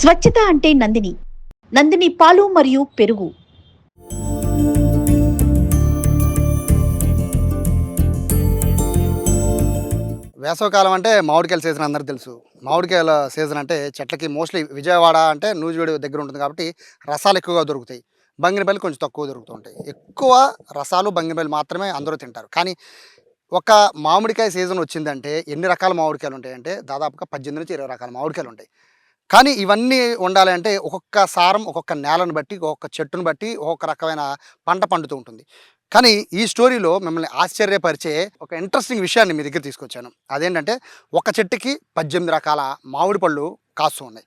స్వచ్ఛత అంటే నందిని. నందిని పాలు మరియు పెరుగు. వేసవికాలం అంటే మామిడికాయల సీజన్ అందరికీ తెలుసు. మామిడికాయల సీజన్ అంటే చెట్లకి మోస్ట్‌లీ విజయవాడ అంటే నూజివీడు దగ్గర ఉంటుంది కాబట్టి రసాలు ఎక్కువగా దొరుకుతాయి. బంగినపల్లి కొంచెం తక్కువ దొరుకుతూ ఉంటాయి. ఎక్కువ రసాలు, బంగినపల్లి మాత్రమే అందరూ తింటారు. కానీ ఒక మామిడికాయ సీజన్ వచ్చిందంటే ఎన్ని రకాల మామిడికాయలు ఉంటాయంటే దాదాపుగా 18-20 రకాల మామిడికాయలు ఉంటాయి. కానీ ఇవన్నీ ఉండాలి అంటే ఒక్కొక్క సారం, ఒక్కొక్క నేలను బట్టి, ఒక్కొక్క చెట్టును బట్టి ఒక్కొక్క రకమైన పంట పండుతూ ఉంటుంది. కానీ ఈ స్టోరీలో మిమ్మల్ని ఆశ్చర్యపరిచే ఒక ఇంట్రెస్టింగ్ విషయాన్ని మీ దగ్గర తీసుకొచ్చాను. అదేంటంటే ఒక చెట్టుకి 18 రకాల మామిడి పళ్ళు కాస్తూ ఉన్నాయి.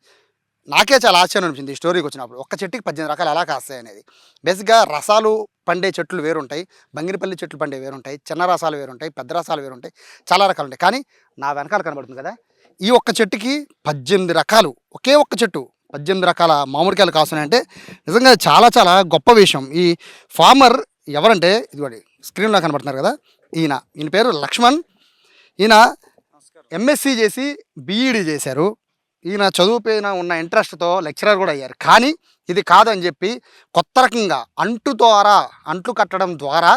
నాకే చాలా ఆశ్చర్యం అనిపించింది ఈ స్టోరీకి వచ్చినప్పుడు. ఒక్క చెట్టుకి 18 రకాలు ఎలా కాస్తాయనేది. బేసిక్‌గా రసాలు పండే చెట్లు వేరుంటాయి. బంగినపల్లి చెట్లు పండే వేరుంటాయి. చిన్న రసాలు వేరుంటాయి. పెద్ద రసాలు వేరుంటాయి. చాలా రకాలుంటాయి. కానీ నా వెనకాల కనబడుతుంది కదా! ఈ ఒక్క చెట్టుకి 18 రకాలు, ఒకే ఒక్క చెట్టు 18 రకాల మామిడికాయలు కాస్తున్నాయంటే నిజంగా చాలా చాలా గొప్ప విషయం. ఈ ఫార్మర్ ఎవరంటే ఇదిగోండి స్క్రీన్‌లో కనబడుతున్నారు కదా! ఈయన పేరు లక్ష్మణ్. ఈయన ఎంఎస్సీ చేసి బీఈడీ చేశారు. ఈయన చదువు పైన ఉన్న ఇంట్రెస్ట్‌తో లెక్చరర్ కూడా అయ్యారు. కానీ ఇది కాదని చెప్పి కొత్త రకంగా అంట్లు కట్టడం ద్వారా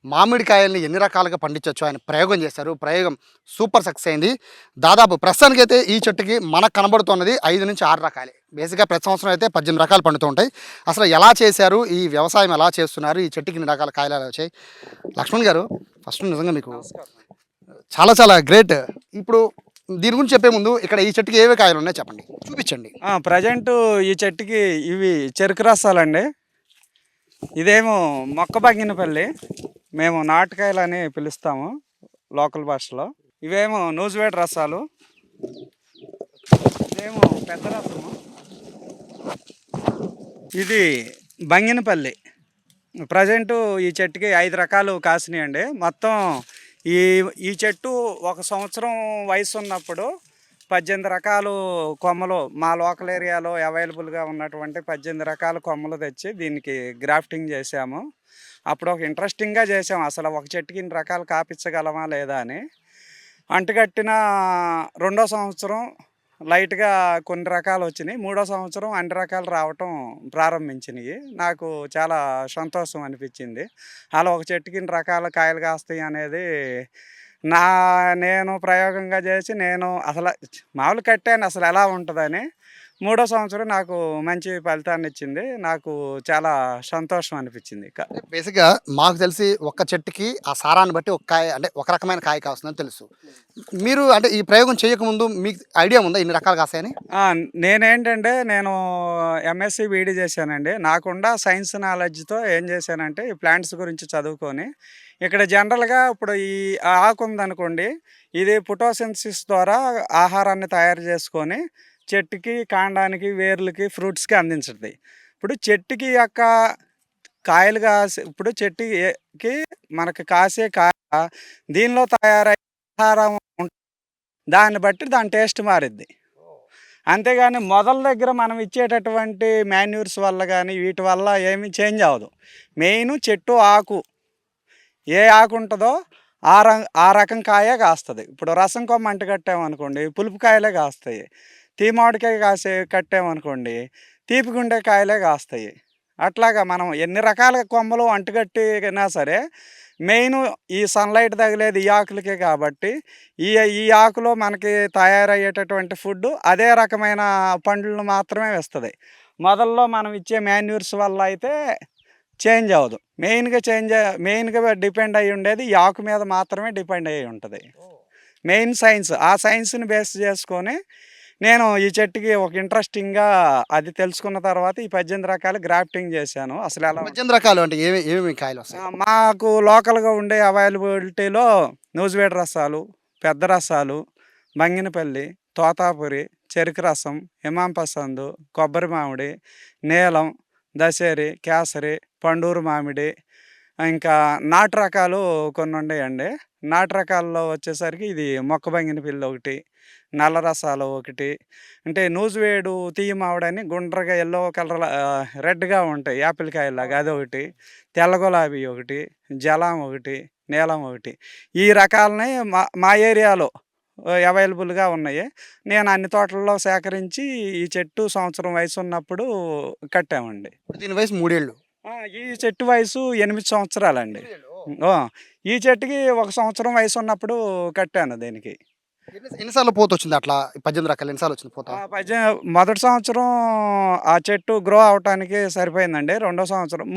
మామిడికాయల్ని ఎన్ని రకాలుగా పండించొచ్చో ఆయన ప్రయోగం చేశారు. ప్రయోగం సూపర్ సక్సెస్ అయింది. దాదాపు ప్రస్తుతానికైతే ఈ చెట్టుకి మనకు కనబడుతున్నది 5-6 రకాలే. బేసిక్‌గా ప్రతి సంవత్సరం అయితే 18 రకాలు పండుతూ ఉంటాయి. అసలు ఎలా చేశారు? ఈ వ్యవసాయం ఎలా చేస్తున్నారు? ఈ చెట్టుకి ఇన్ని రకాల కాయలు ఎలా వచ్చాయి? లక్ష్మణ్ గారు ఫస్ట్ నిజంగా మీకు చాలా చాలా గ్రేట్. ఇప్పుడు దీని గురించి చెప్పే ముందు ఇక్కడ ఈ చెట్టుకి ఏవే కాయలు ఉన్నాయో చెప్పండి, చూపించండి. ప్రజెంట్ ఈ చెట్టుకి ఇవి చెరుకు రసాలండి. ఇదేమో మొక్క బంగినపల్లి, మేము నాటుకాయలు అని పిలుస్తాము లోకల్ భాషలో. ఇవేమో నూజివేడ్ రసాలు, ఇదేమో పెద్ద రసము, ఇది బంగినపల్లి. ప్రజెంటు ఈ చెట్టుకి 5 రకాలు కాసినాయండి. మొత్తం ఈ ఈ చెట్టు ఒక సంవత్సరం వయసు ఉన్నప్పుడు 18 రకాలు కొమ్మలు మా లోకల్ ఏరియాలో అవైలబుల్గా ఉన్నటువంటి 18 రకాల కొమ్మలు తెచ్చి దీనికి గ్రాఫ్టింగ్ చేసాము. అప్పుడు ఒక ఇంట్రెస్టింగ్గా చేసాము, అసలు ఒక చెట్టుకి ఇన్ని రకాలు కాపించగలమా లేదా అని. అంటుకట్టిన రెండో సంవత్సరం లైట్గా కొన్ని రకాలు వచ్చినాయి. మూడో సంవత్సరం అన్ని రకాలు రావటం ప్రారంభించినాయి. నాకు చాలా సంతోషం అనిపించింది. అలా ఒక చెట్టుకి ఇన్ని రకాల కాయలు కాస్తాయి అనేది నా నేను ప్రయోగంగా చేసి నేను అసలు మామూలు కట్టాను అసలు ఎలా ఉంటుందని. మూడో సంవత్సరం నాకు మంచి ఫలితాన్ని ఇచ్చింది. నాకు చాలా సంతోషం అనిపించింది. బేసిక్‌గా మాకు తెలిసి ఒక్క చెట్టుకి ఆ సారాన్ని బట్టి ఒక కాయ అంటే ఒక రకమైన కాయ కాస్తుందని తెలుసు. మీరు అంటే ఈ ప్రయోగం చేయకముందు మీకు ఐడియా ఉందా ఇన్ని రకాలు కాస్తాయని? నేనేంటంటే నేను ఎంఎస్సి బీఈడీ చేశానండి. నాకుండా సైన్స్ నాలెడ్జ్తో ఏం చేశానంటే ఈ ప్లాంట్స్ గురించి చదువుకొని ఇక్కడ జనరల్గా ఇప్పుడు ఈ ఆకు ఉందనుకోండి, ఇది ఫోటోసింథసిస్ ద్వారా ఆహారాన్ని తయారు చేసుకొని చెట్టుకి, కాండానికి, వేర్లకి, ఫ్రూట్స్కి అందించుతుంది. ఇప్పుడు చెట్టుకి యొక్క కాయలు ఇప్పుడు చెట్టుకి మనకి కాసే కాయ దీనిలో తయారయ్యే ఆహారం దాన్ని బట్టి దాని టేస్ట్ మారిద్ది. అంతేగాని మొదల దగ్గర మనం ఇచ్చేటటువంటి మాన్యూర్స్ వల్ల కానీ వీటి వల్ల ఏమీ చేంజ్ అవ్వదు. మెయిన్ చెట్టు ఆకు ఏ ఆకు ఉంటుందో ఆ రకం కాయే కాస్తుంది. ఇప్పుడు రసం కొమ్మ అంటు కట్టామనుకోండి పులుపు కాయలే కాస్తాయి. మామిడికాయ కట్టామనుకోండి తీపిగుండే కాయలే కాస్తాయి. అట్లాగా మనం ఎన్ని రకాల కొమ్మలు అంటుకట్టినా సరే మెయిన్ ఈ సన్లైట్ తగిలేది ఈ ఆకులకే కాబట్టి ఈ ఆకులో మనకి తయారయ్యేటటువంటి ఫుడ్ అదే రకమైన పండ్లను మాత్రమే వేస్తుంది. మొదల్లో మనం ఇచ్చే మాన్యూర్స్ వల్ల అయితే చేంజ్ అవ్వదు. మెయిన్గా డిపెండ్ అయ్యి ఉండేది ఈ ఆకు మీద మాత్రమే డిపెండ్ అయ్యి ఉంటుంది. మెయిన్ సైన్స్, ఆ సైన్స్ని బేస్ చేసుకొని నేను ఈ చెట్టుకి ఒక ఇంట్రెస్టింగ్గా అది తెలుసుకున్న తర్వాత ఈ 18 రకాలు గ్రాఫ్టింగ్ చేశాను. అసలు ఎలా 18 రకాలు అంటే ఏమేమి కాయలు వస్తాయి? మాకు లోకల్గా ఉండే అవైలబిలిటీలో నూజివేడ్ రసాలు, పెద్ద రసాలు, బంగినపల్లి, తోతాపురి, చెరుకు రసం, ఇమాం పసందు, కొబ్బరి మామిడి, నీలం, దశేరి, కేసరి, పండూరు మామిడి, ఇంకా నాటు రకాలు కొన్ని ఉన్నాయండి. నాటు రకాల్లో వచ్చేసరికి ఇది మొక్క బంగినపల్లి ఒకటి, నల్ల రసాలు ఒకటి, అంటే నూజివేడు తీయ మామిడని గుండ్రగా ఎల్లో కలర్ రెడ్గా ఉంటాయి యాపిల్ కాయలాగా అదొకటి, తెల్ల గులాబీ ఒకటి, జలాం ఒకటి, నీలం ఒకటి. ఈ రకాలని మా ఏరియాలో అవైలబుల్‌గా ఉన్నాయి. నేను అన్ని తోటల్లో సేకరించి ఈ చెట్టు సంవత్సరం వయసు ఉన్నప్పుడు కట్టామండి. ఇప్పుడు దీని వయసు 3 ఏళ్ళు. ఈ చెట్టు వయసు 8 సంవత్సరాలండి. 8 ఏళ్ళు. ఆ! ఈ చెట్టుకి 1 సంవత్సరం వయసు ఉన్నప్పుడు కట్టాను దీనికి. ఎన్ని సార్లు పూతొచ్చింది అట్లా? 18 రకాలు ఎన్ని సార్లు వచ్చింది పూత? మొదటి సంవత్సరం ఆ చెట్టు గ్రో అవ్వటానికి సరిపోయిందండి. రెండో సంవత్సరం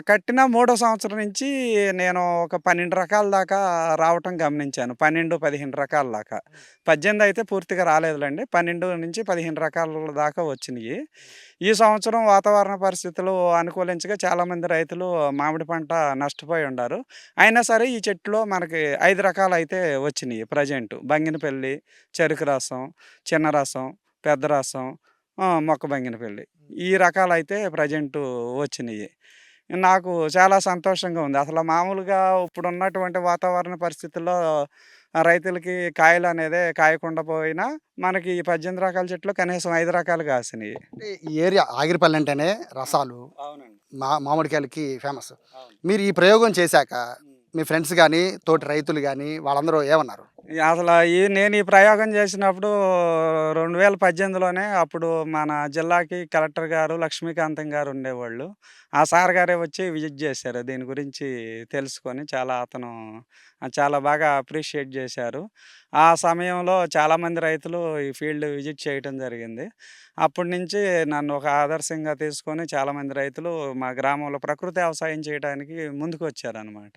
కట్టిన మూడో సంవత్సరం నుంచి నేను ఒక 12 రకాల దాకా రావటం గమనించాను. 12, 15 రకాల దాకా. 18 అయితే పూర్తిగా రాలేదులెండి. 12-15 రకాల దాకా వచ్చినియి. ఈ సంవత్సరం వాతావరణ పరిస్థితులు అనుకూలించగా చాలామంది రైతులు మామిడి పంట నష్టపోయి ఉండారు. అయినా సరే ఈ చెట్టులో మనకి 5 రకాలైతే వచ్చినియి ప్రెజెంట్. బంగినపల్లి, చెరుకు రసం, చిన్న రసం, పెద్ద రసం, మొక్క బంగినపల్లి. ఈ రకాలైతే ప్రెజెంటు వచ్చినియి. నాకు చాలా సంతోషంగా ఉంది. అసలు మామూలుగా ఇప్పుడున్నటువంటి వాతావరణ పరిస్థితుల్లో రైతులకి కాయలనేదే కాయకుండా పోయినా, మనకి ఈ 18 రకాల చెట్లు కనీసం 5 రకాలు కాసినియి. అంటే ఈ ఏరియా ఆగిరిపల్లి అంటేనే రసాలు, అవునండి. మామిడికాయలకి ఫేమస్. అవును. మీరు ఈ ప్రయోగం చేశాక మీ ఫ్రెండ్స్ గానీ, తోటి రైతులు గానీ వాళ్ళందరూ ఏమన్నారు? నేను ఈ ప్రయోగం చేసినప్పుడు 2018లోనే అప్పుడు మన జిల్లాకి కలెక్టర్ గారు, లక్ష్మీకాంతం గారు ఉండేవాళ్ళు. ఆ సార్ గారే వచ్చి విజిట్ చేశారు. దీని గురించి తెలుసుకొని చాలా బాగా అప్రిషియేట్ చేశారు. ఆ సమయంలో చాలామంది రైతులు ఈ ఫీల్డ్ విజిట్ చేయటం జరిగింది. అప్పటి నుంచి నన్ను ఒక ఆదర్శంగా తీసుకొని చాలామంది రైతులు మా గ్రామంలో ప్రకృతి వ్యవసాయం చేయడానికి ముందుకొచ్చారనమాట.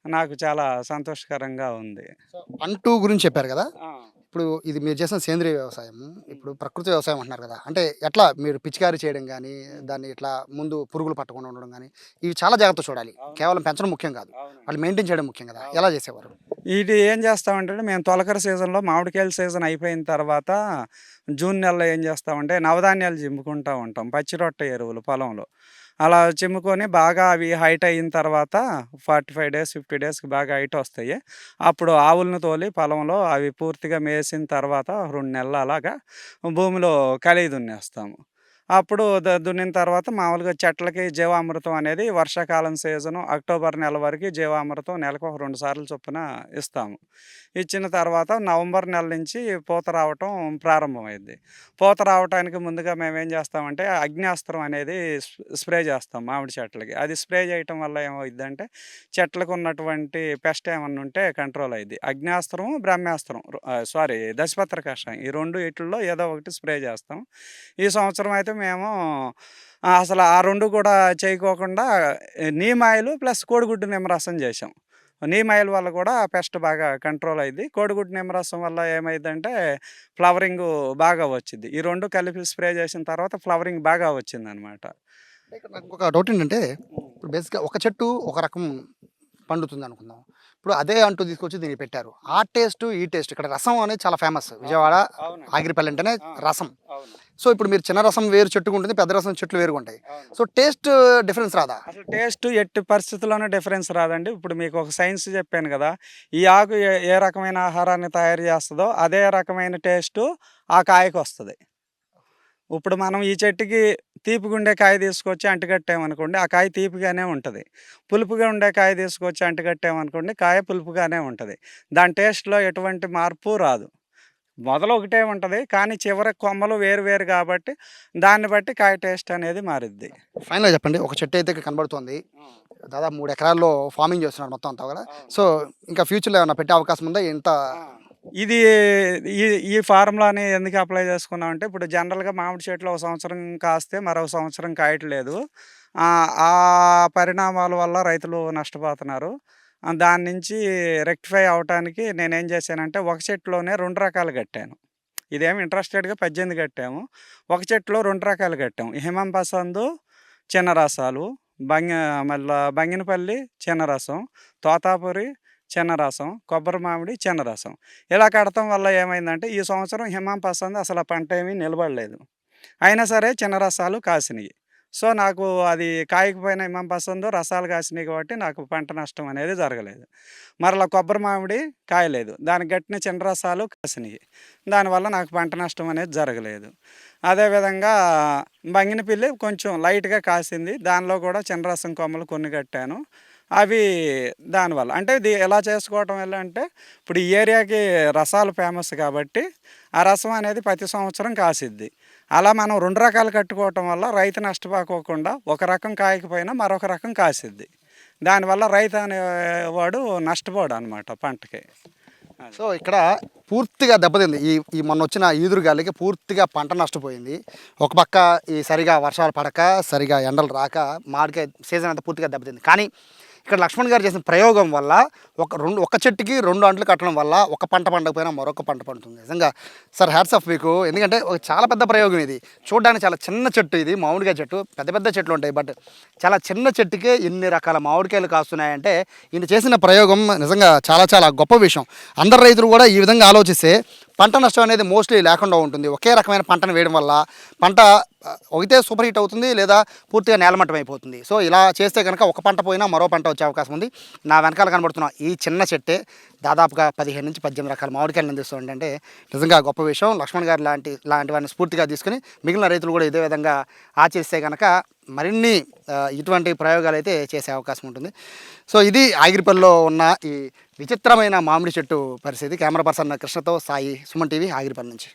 నాకు చాలా సంతోషకరంగా ఉంది. సో 1, 2 గురించి చెప్పారు గదా! ఆ! ఇప్పుడు ఇది మీరు చేసిన సేంద్రియ వ్యవసాయం, ఇప్పుడు ప్రకృతి వ్యవసాయం అంటున్నారు కదా! అంటే ఎట్లా మీరు పిచికారీ చేయడం గానీ, దాన్ని ఇట్లా ముందు పురుగులు పట్టకుండా ఉండడం గానీ, ఇవి చాలా జాగ్రత్తగా చూడాలి. కేవలం పెంచడం ముఖ్యం కాదు. అవునండి. వాళ్ళు మెయింటైన్ చేయడం ముఖ్యం కదా! ఎలా చేసేవారు? ఇది ఏం చేస్తామంటే మేము తొలకరి సీజన్‌లో మామిడికాయల సీజన్ అయిపోయిన తర్వాత జూన్ నెలలో ఏం చేస్తామంటే నవధాన్యాలు జిమ్ముకుంటా ఉంటాం. పచ్చి రొట్ట ఎరువులు పొలంలో. అలా చిమ్ముకొని బాగా అవి హైట్ అయిన తర్వాత 45 డేస్, 50 డేస్‌కి బాగా హైట్ వస్తాయి. అప్పుడు ఆవులను తోలి పొలంలో అవి పూర్తిగా మేసిన తర్వాత 2 నెలలు అలాగా భూమిలో కలియ దున్నేస్తాము. అప్పుడు దున్నిన తర్వాత మామూలుగా చెట్లకి జీవామృతం అనేది వర్షాకాలం సీజను అక్టోబర్ నెల వరకు జీవామృతం నెలకు ఒక 2 సార్లు చొప్పున ఇస్తాము. ఇచ్చిన తర్వాత నవంబర్ నెల నుంచి పూత రావటం ప్రారంభమైద్ది. పూత రావటానికి ముందుగా మేమేం చేస్తామంటే అగ్న్యాస్త్రం అనేది స్ప్రే చేస్తాం మామిడి చెట్లకి. అది స్ప్రే చేయటం వల్ల ఏమవుద్దంటే చెట్లకు ఉన్నటువంటి పెస్ట్ ఏమన్నా ఉంటే కంట్రోల్ అయ్యిద్ది. అగ్న్యాస్త్రం, బ్రహ్మాస్త్రం దశపత్ర కషాయం ఈ 2 ఈటిల్లో ఏదో ఒకటి స్ప్రే చేస్తాం. ఈ సంవత్సరం అయితే మేము అసలు ఆ 2 కూడా చేయకోకుండా నీమ్ ఆయిల్ ప్లస్ కోడిగుడ్డు నిమ్మరసం చేసాం. నీమ్ ఆయిల్ వల్ల కూడా పెస్ట్ బాగా కంట్రోల్ అయ్యిద్ది. కోడిగుడ్డు నిమ్మరసం వల్ల ఏమైద్దంటే ఫ్లవరింగు బాగా వచ్చిద్ది. ఈ 2 కలిపి స్ప్రే చేసిన తర్వాత ఫ్లవరింగ్ బాగా వచ్చిందనమాట. ఇక్కడ నాకు ఒక డౌట్ ఏంటంటే, ఇప్పుడు బేసిక్‌గా ఒక చెట్టు ఒక రకం పండుతుందనుకుందాం. ఇప్పుడు అదే అంటూ తీసుకొచ్చి దీనికి పెట్టారు. ఆ టేస్టు, ఈ టేస్ట్ ఇక్కడ రసం అనేది చాలా ఫేమస్. విజయవాడ, అవునండి. ఆగిరిపల్లి అంటేనే రసం. అవును. సో ఇప్పుడు మీరు చిన్న రసం వేరు చెట్టుకు ఉంటుంది, పెద్ద రసం చెట్లు వేరుగా ఉంటాయి. అవును. సో టేస్ట్ డిఫరెన్స్ రాదా? అసలు టేస్ట్ ఎట్టి పరిస్థితుల్లోనూ డిఫరెన్స్ రాదండి. ఇప్పుడు మీకు ఒక సైన్స్ చెప్పాను గదా! ఈ ఆకు ఏ ఏ రకమైన ఆహారాన్ని తయారు చేస్తదో అదే రకమైన టేస్టు ఆ కాయకొస్తది. ఇప్పుడు మనం ఈ చెట్టుకి తీపిగా ఉండే కాయ తీసుకొచ్చి అంటుకట్టామనుకోండి, ఆ కాయ తీపిగానే ఉంటది. పులుపుగా ఉండే కాయ తీసుకొచ్చి అంటుకట్టామనుకోండి, కాయ పులుపుగానే ఉంటది. దాని టేస్ట్‌లో ఎటువంటి మార్పు రాదు. మొదలు ఒకటే ఉంటది. కానీ చివరి కొమ్మలు వేరు వేరు కాబట్టి దాన్ని బట్టి కాయ టేస్ట్ అనేది మారిద్ది. ఫైనల్‌గా చెప్పండి. ఒక చెట్టు అయితే ఇక్కడ కనబడుతోంది. దాదాపు 3 ఎకరాల్లో ఫార్మింగ్ చేస్తున్నారు మొత్తం అంతా గూడా. సో ఇంకా ఫ్యూచర్‌లో ఏమన్నా పెట్టే అవకాశం ఉందా? ఇది ఈ ఈ ఫార్ములాని ఎందుకు అప్లై చేసుకున్నామంటే, ఇప్పుడు జనరల్‌గా మామిడి చెట్లు ఒక సంవత్సరం కాస్తే మరో సంవత్సరం కాయట్లేదు. ఆ పరిణామాల వల్ల రైతులు నష్టపోతున్నారు. దాని నుంచి రెక్టిఫై అవ్వటానికి నేనేం చేశానంటే, ఒక చెట్టులోనే 2 రకాలు కట్టాను. ఇదేమో ఇంట్రెస్టెడ్‌గా 18 కట్టాము. ఒక చెట్టులో 2 రకాలు కట్టాము. హిమం పసందు చిన్న రసాలు, బంగినపల్లి చిన్న రసం, తోతాపురి చిన్న రసం, కొబ్బరి మామిడి చిన్న రసం. ఇలా కడతం వల్ల ఏమైందంటే, ఈ సంవత్సరం హిమం పసందు అసలు పంట ఏమీ నిలబడలేదు. అయినా సరే చిన్న రసాలు కాసినియి. సో, నాకు అది కాయకపోయిన హిమం పసందు రసాలు కాసినాయి కాబట్టి నాకు పంట నష్టం అనేది జరగలేదు. మరలా కొబ్బరి మామిడి కాయలేదు. దానికి గట్టిన చిన్న రసాలు కాసినియి. దానివల్ల నాకు పంట నష్టం అనేది జరగలేదు. అదేవిధంగా బంగినపిల్లి కొంచెం లైట్‌గా కాసింది. దానిలో కూడా చిన్న రసం కొమ్మలు కొన్ని కట్టాను. అవి దానివల్ల అంటే ఇది ఎలా చేసుకోవటం వల్ల అంటే ఇప్పుడు ఈ ఏరియాకి రసాలు ఫేమస్ కాబట్టి ఆ రసం అనేది ప్రతి సంవత్సరం కాసిద్ది. అలా మనం 2 రకాలు కట్టుకోవటం వల్ల రైతు నష్టపోకోకుండా ఒక రకం కాయకపోయినా మరొక రకం కాసిద్ది. దానివల్ల రైతు అనేవాడు నష్టపోడనమాట పంటకి. సో ఇక్కడ పూర్తిగా దెబ్బతింది. ఈ ఈ మొన్న వచ్చిన ఈదురు గాలికి పూర్తిగా పంట నష్టపోయింది. ఒక పక్క ఈ సరిగా వర్షాలు పడక, సరిగా ఎండలు రాక మామిడికాయ సీజన్ అంతా పూర్తిగా దెబ్బతింది. కానీ ఇక్కడ లక్ష్మణ్ గారు చేసిన ప్రయోగం వల్ల ఒక చెట్టుకి 2 అంట్లు కట్టడం వల్ల ఒక పంట పండకపోయినా మరొక పంట పండుతుంది. నిజంగా సార్ హ్యాట్స్ ఆఫ్ మీకు. ఎందుకంటే ఒక చాలా పెద్ద ప్రయోగం ఇది. చూడడానికి చాలా చిన్న చెట్టు ఇది, మామిడికాయ చెట్టు. పెద్ద పెద్ద చెట్లు ఉంటాయి, బట్ చాలా చిన్న చెట్టుకే ఇన్ని రకాల మామిడికాయలు కాస్తున్నాయంటే ఈయన చేసిన ప్రయోగం నిజంగా చాలా చాలా గొప్ప విషయం. అందరు రైతులు కూడా ఈ విధంగా ఆలోచిస్తే పంట నష్టం అనేది మోస్ట్లీ లేకుండా ఉంటుంది. ఒకే రకమైన పంటను వేయడం వల్ల పంట ఒకటే సూపర్ హిట్ అవుతుంది, లేదా పూర్తిగా నేలమట్టం అయిపోతుంది. సో ఇలా చేస్తే కనుక ఒక పంట పోయినా మరో పంట వచ్చే అవకాశం ఉంది. నా వెనకాల కనబడుతున్న ఈ చిన్న చెట్టే దాదాపుగా 15 నుంచి 18 రకాల మామిడికాయలు అందిస్తుంది. అంటే నిజంగా గొప్ప విషయం. లక్ష్మణ్ గారు లాంటి వారిని స్ఫూర్తిగా తీసుకుని మిగిలిన రైతులు కూడా ఇదే విధంగా ఆచరిస్తే కనుక మరిన్ని ఇటువంటి ప్రయోగాలు అయితే చేసే అవకాశం ఉంటుంది. సో ఇది ఆగిరిపల్లిలో ఉన్న ఈ విచిత్రమైన మామిడి చెట్టు పరిస్థితి. కెమెరా పర్సన్ కృష్ణతో సాయి, సుమన్ టీవీ, ఆగిరిపల్లి నుంచి.